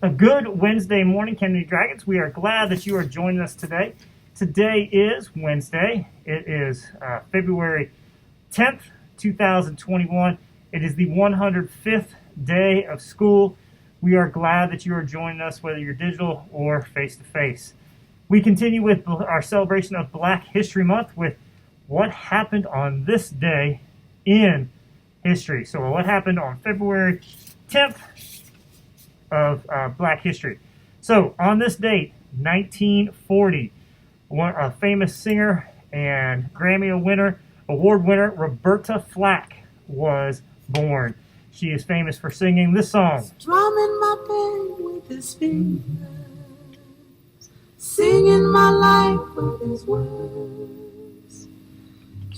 A good Wednesday morning, Kennedy Dragons. We are glad that you are joining us today. Today is Wednesday. It is February 10th, 2021. It is the 105th day of school. We are glad that you are joining us, whether you're digital or face-to-face. We continue with our celebration of Black History Month with what happened on this day in history. So what happened on February 10th of Black history. So on this date, 1940, a famous singer and Grammy Award winner, Roberta Flack, was born. She is famous for singing this song. Drumming my pain with his fingers, singing my life with his words,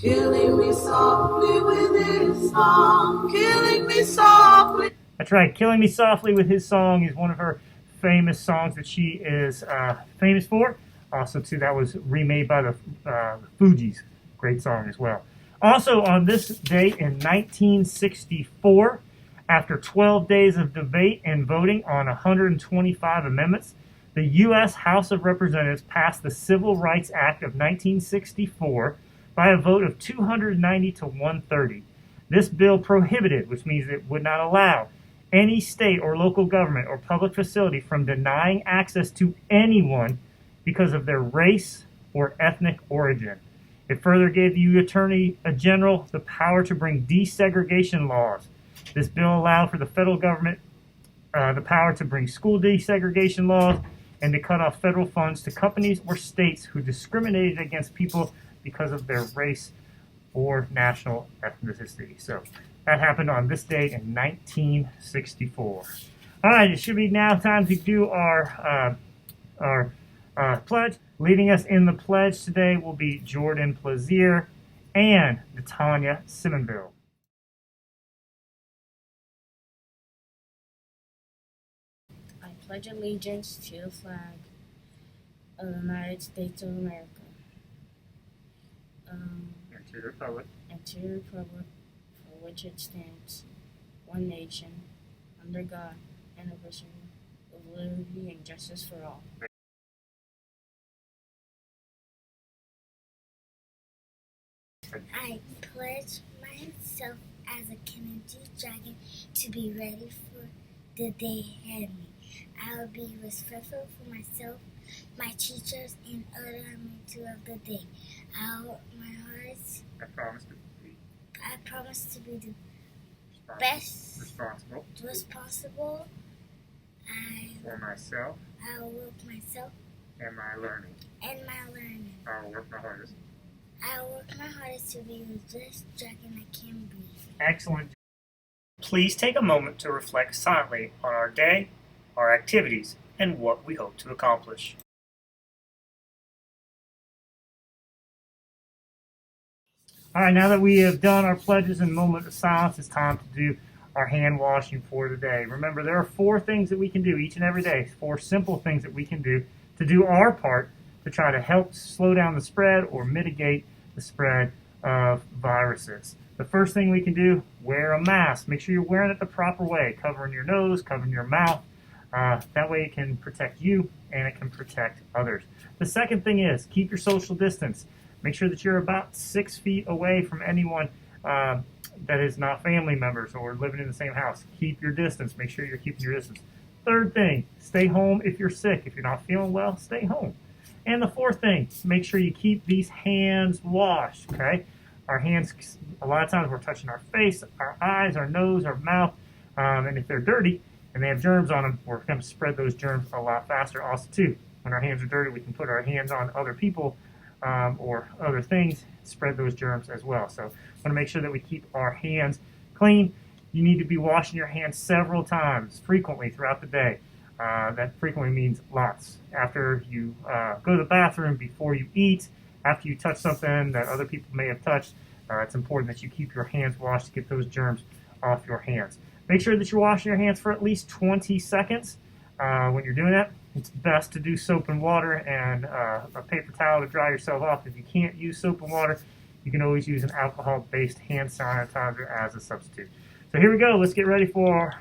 killing me softly with his song, killing me softly. That's right, Killing Me Softly with his song is one of her famous songs that she is famous for. Also, too, that was remade by the Fugees. Great song as well. Also, on this date in 1964, after 12 days of debate and voting on 125 amendments, the U.S. House of Representatives passed the Civil Rights Act of 1964 by a vote of 290 to 130. This bill prohibited, which means it would not allow, any state or local government or public facility from denying access to anyone because of their race or ethnic origin. It further gave the Attorney General the power to bring desegregation laws. This bill allowed for the federal government the power to bring school desegregation laws and to cut off federal funds to companies or states who discriminated against people because of their race or national ethnicity. So that happened on this date in 1964. All right, it should be now time to do our pledge. Leading us in the pledge today will be Jordan Plaisir and Natanya Simonville. I pledge allegiance to the flag of the United States of America And to the republic. and to the republic for which it stands, one nation, under God, indivisible, with liberty and justice for all. I pledge myself as a Kennedy Dragon to be ready for the day ahead of me. I will be respectful for myself, my teachers, and other members of the day. I promise to be I promise to be the best responsible for myself I will work myself and my learning. and my learning. I will work my hardest. I will work my hardest to be the best dragon I can be. Excellent. Please take a moment to reflect silently on our day, our activities, and what we hope to accomplish. All right, now that we have done our pledges and moment of silence, it's time to do our hand washing for the day. Remember, there are 4 things that we can do each and every day, 4 simple things that we can do to do our part to try to help slow down the spread or mitigate the spread of viruses. The first thing we can do, wear a mask. Make sure you're wearing it the proper way, covering your nose, covering your mouth. That way it can protect you and it can protect others. The second thing is keep your social distance. Make sure that you're about 6 feet away from anyone that is not family members or living in the same house. Keep your distance. Make sure you're keeping your distance. Third thing, stay home if you're sick. If you're not feeling well, stay home. And the fourth thing, make sure you keep these hands washed, okay? Our hands, a lot of times we're touching our face, our eyes, our nose, our mouth, and if they're dirty and they have germs on them, we're going to spread those germs a lot faster. Also, too, when our hands are dirty, we can put our hands on other people or other things, spread those germs as well. So, want to make sure that we keep our hands clean. You need to be washing your hands several times, frequently throughout the day. That frequently means lots. After you go to the bathroom, before you eat, after you touch something that other people may have touched, it's important that you keep your hands washed to get those germs off your hands. Make sure that you're washing your hands for at least 20 seconds. When you're doing that, it's best to do soap and water and a paper towel to dry yourself off. If you can't use soap and water, you can always use an alcohol-based hand sanitizer as a substitute. So here we go. Let's get ready for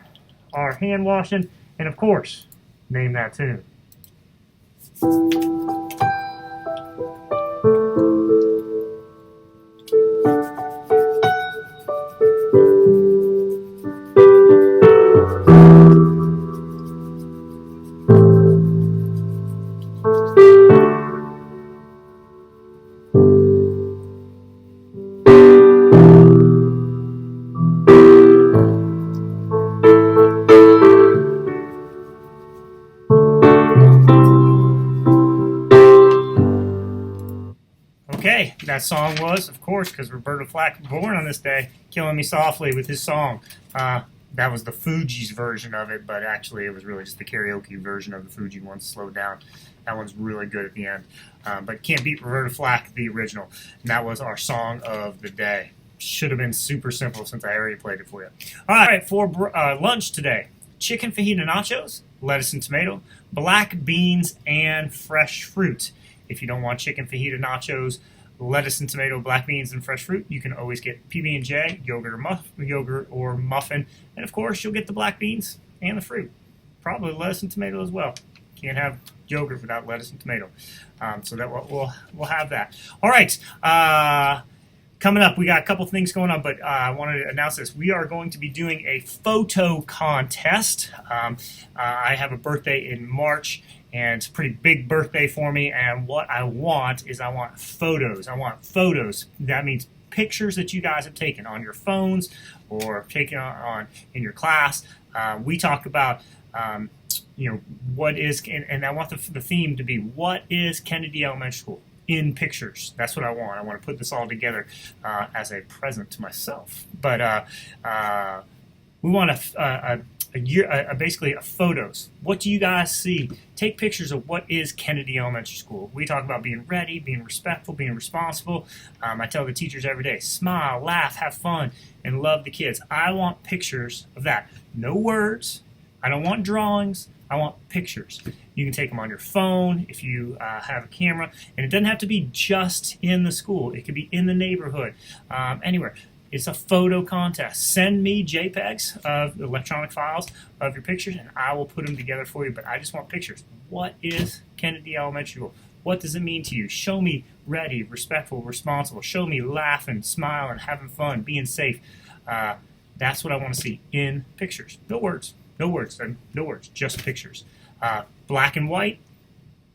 our hand washing. And of course, name that tune. Okay, that song was, of course, because Roberta Flack was born on this day, Killing Me Softly with his song. That was the Fugees version of it, but actually it was really just the karaoke version of the Fugees one, slowed down. That one's really good at the end. But can't beat Roberta Flack, the original. And that was our song of the day. Should have been super simple since I already played it for you. All right, for lunch today, chicken fajita nachos, lettuce and tomato, black beans, and fresh fruit. If you don't want chicken fajita nachos, lettuce and tomato, black beans, and fresh fruit, you can always get PB&J, yogurt or muffin, and of course you'll get the black beans and the fruit. Probably lettuce and tomato as well. Can't have yogurt without lettuce and tomato. So that we'll have that. All right. Coming up, we got a couple things going on, but I wanted to announce this. We are going to be doing a photo contest. I have a birthday in March, and it's a pretty big birthday for me, and what I want is photos. I want photos. That means pictures that you guys have taken on your phones or taken on in your class. We talk about what is, and I want the theme to be, what is Kennedy Elementary School in pictures? That's what I want. I want to put this all together as a present to myself. But we want basically photos. What do you guys see? Take pictures of what is Kennedy Elementary School. We talk about being ready, being respectful, being responsible. I tell the teachers every day, smile, laugh, have fun, and love the kids. I want pictures of that. No words. I don't want drawings. I want pictures. You can take them on your phone if you have a camera, and it doesn't have to be just in the school. It could be in the neighborhood, anywhere. It's a photo contest. Send me JPEGs of electronic files of your pictures, and I will put them together for you, but I just want pictures. What is Kennedy Elementary School? What does it mean to you? Show me ready, respectful, responsible. Show me laughing, smiling, having fun, being safe. That's what I want to see in pictures. No words. No words. No words. Just pictures. Black and white.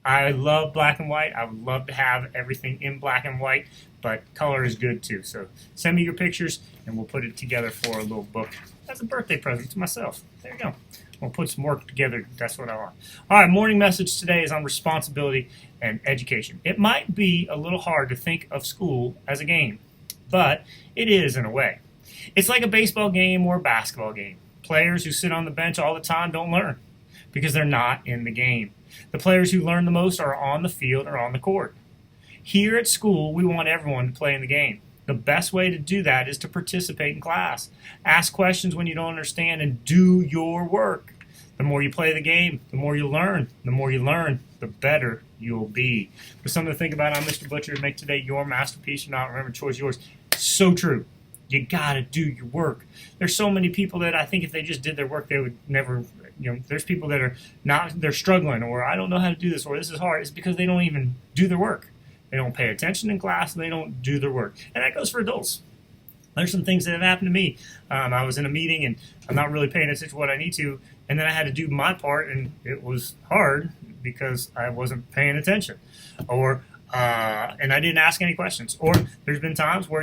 I love black and white. I would love to have everything in black and white, but color is good too. So send me your pictures, and we'll put it together for a little book as a birthday present to myself. There you go. We'll put some work together. That's what I want. All right, morning message today is on responsibility and education. It might be a little hard to think of school as a game, but it is in a way. It's like a baseball game or a basketball game. Players who sit on the bench all the time don't learn because they're not in the game. The players who learn the most are on the field or on the court. Here at school, we want everyone to play in the game. The best way to do that is to participate in class. Ask questions when you don't understand and do your work. The more you play the game, the more you learn. The more you learn, the better you'll be. For something to think about, I'm Mr. Butcher. Make today your masterpiece or not. Remember, choice yours. So true. You got to do your work. There's so many people that I think if they just did their work, they would never, there's people that are not, they're struggling, or I don't know how to do this, or this is hard. It's because they don't even do their work. They don't pay attention in class, and they don't do their work. And that goes for adults. There's some things that have happened to me. I was in a meeting, and I'm not really paying attention to what I need to, and then I had to do my part, and it was hard because I wasn't paying attention. And I didn't ask any questions. Or there's been times where,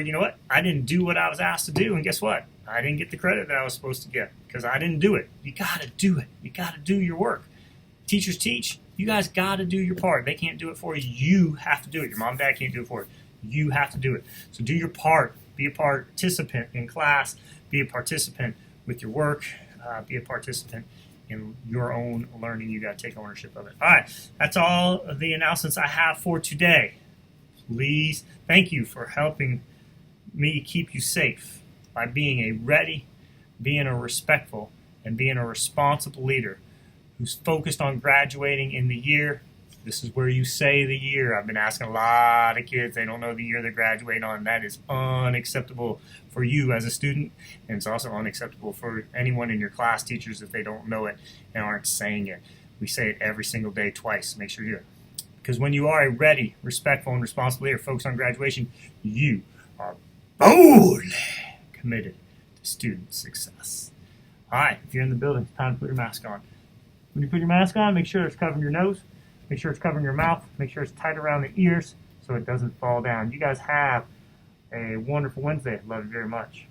I didn't do what I was asked to do, and guess what? I didn't get the credit that I was supposed to get because I didn't do it. You got to do it. You got to do your work. Teachers teach. You guys got to do your part. They can't do it for you. You have to do it. Your mom and dad can't do it for you. You have to do it. So do your part. Be a participant in class. Be a participant with your work. Be a participant in your own learning. You got to take ownership of it. All right. That's all of the announcements I have for today. Please, thank you for helping me keep you safe by being a ready, being a respectful, and being a responsible leader who's focused on graduating in the year. This is where you say the year. I've been asking a lot of kids. They don't know the year they graduate on. That is unacceptable for you as a student, and it's also unacceptable for anyone in your class, teachers, if they don't know it and aren't saying it. We say it every single day twice. Make sure you do it. Because when you are a ready, respectful, and responsible leader focused on graduation, you are boldly committed to student success. All right, if you're in the building, it's time to put your mask on. When you put your mask on, make sure it's covering your nose, make sure it's covering your mouth, make sure it's tight around the ears so it doesn't fall down. You guys have a wonderful Wednesday. Love you very much.